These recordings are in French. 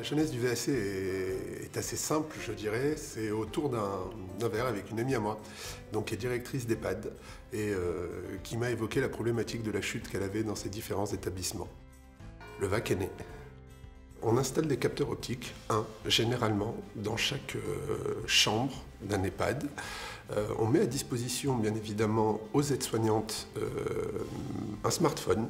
La genèse du VAC est assez simple, je dirais. C'est autour d'un verre avec une amie à moi, donc qui est directrice d'EHPAD, et qui m'a évoqué la problématique de la chute qu'elle avait dans ses différents établissements. Le VAC est né. On installe des capteurs optiques, généralement, dans chaque chambre d'un EHPAD. On met à disposition, bien évidemment, aux aides-soignantes un smartphone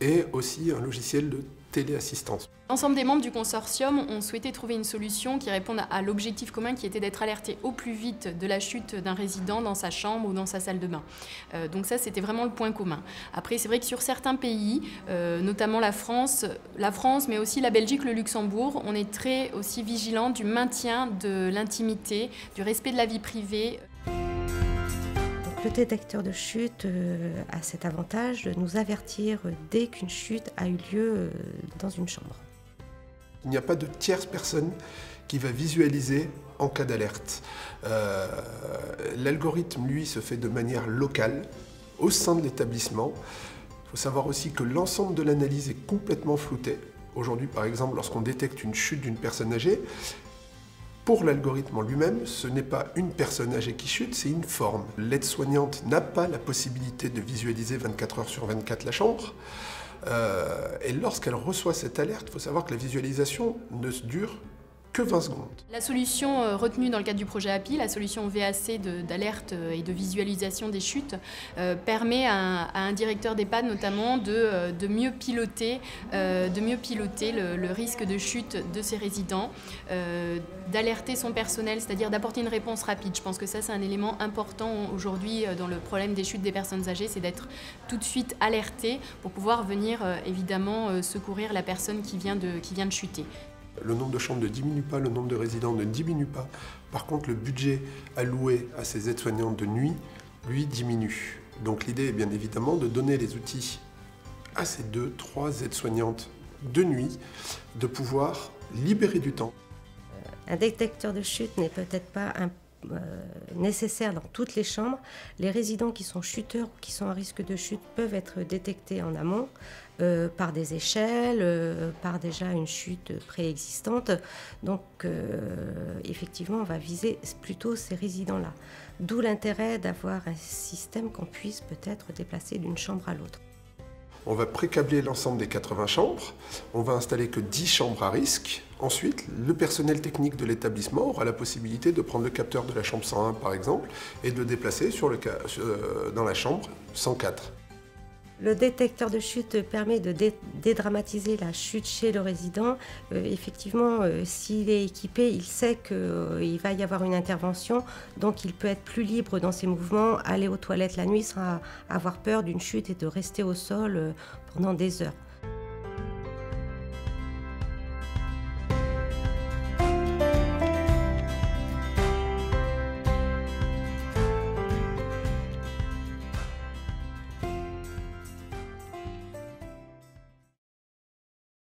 et aussi un logiciel de téléassistance. L'ensemble des membres du consortium ont souhaité trouver une solution qui réponde à l'objectif commun qui était d'être alerté au plus vite de la chute d'un résident dans sa chambre ou dans sa salle de bain. Donc ça, c'était vraiment le point commun. Après, c'est vrai que sur certains pays, notamment la France, mais aussi la Belgique, le Luxembourg, on est très aussi vigilant du maintien de l'intimité, du respect de la vie privée. Le détecteur de chute a cet avantage de nous avertir dès qu'une chute a eu lieu dans une chambre. Il n'y a pas de tierce personne qui va visualiser en cas d'alerte. L'algorithme, lui, se fait de manière locale, au sein de l'établissement. Il faut savoir aussi que l'ensemble de l'analyse est complètement flouté. Aujourd'hui, par exemple, lorsqu'on détecte une chute d'une personne âgée, pour l'algorithme en lui-même, ce n'est pas une personne âgée qui chute, c'est une forme. L'aide-soignante n'a pas la possibilité de visualiser 24 heures sur 24 la chambre. Et lorsqu'elle reçoit cette alerte, il faut savoir que la visualisation ne dure que 20 secondes. La solution retenue dans le cadre du projet API, la solution VAC d'alerte et de visualisation des chutes, permet à un directeur d'EHPAD notamment de mieux piloter le risque de chute de ses résidents, d'alerter son personnel, c'est-à-dire d'apporter une réponse rapide. Je pense que ça, c'est un élément important aujourd'hui dans le problème des chutes des personnes âgées, c'est d'être tout de suite alerté pour pouvoir venir évidemment secourir la personne qui vient de chuter. Le nombre de chambres ne diminue pas, le nombre de résidents ne diminue pas. Par contre, le budget alloué à ces aides-soignantes de nuit, lui, diminue. Donc l'idée est bien évidemment de donner les outils à ces 2-3 aides-soignantes de nuit, de pouvoir libérer du temps. Un détecteur de chute n'est peut-être pas nécessaire dans toutes les chambres. Les résidents qui sont chuteurs ou qui sont à risque de chute peuvent être détectés en amont par des échelles, par déjà une chute préexistante. Donc effectivement, on va viser plutôt ces résidents-là. D'où l'intérêt d'avoir un système qu'on puisse peut-être déplacer d'une chambre à l'autre. On va précabler l'ensemble des 80 chambres, on va installer que 10 chambres à risque. Ensuite, le personnel technique de l'établissement aura la possibilité de prendre le capteur de la chambre 101 par exemple et de le déplacer dans la chambre 104. Le détecteur de chute permet de dédramatiser la chute chez le résident. Effectivement, s'il est équipé, il sait qu'il va y avoir une intervention, donc il peut être plus libre dans ses mouvements, aller aux toilettes la nuit sans avoir peur d'une chute et de rester au sol pendant des heures.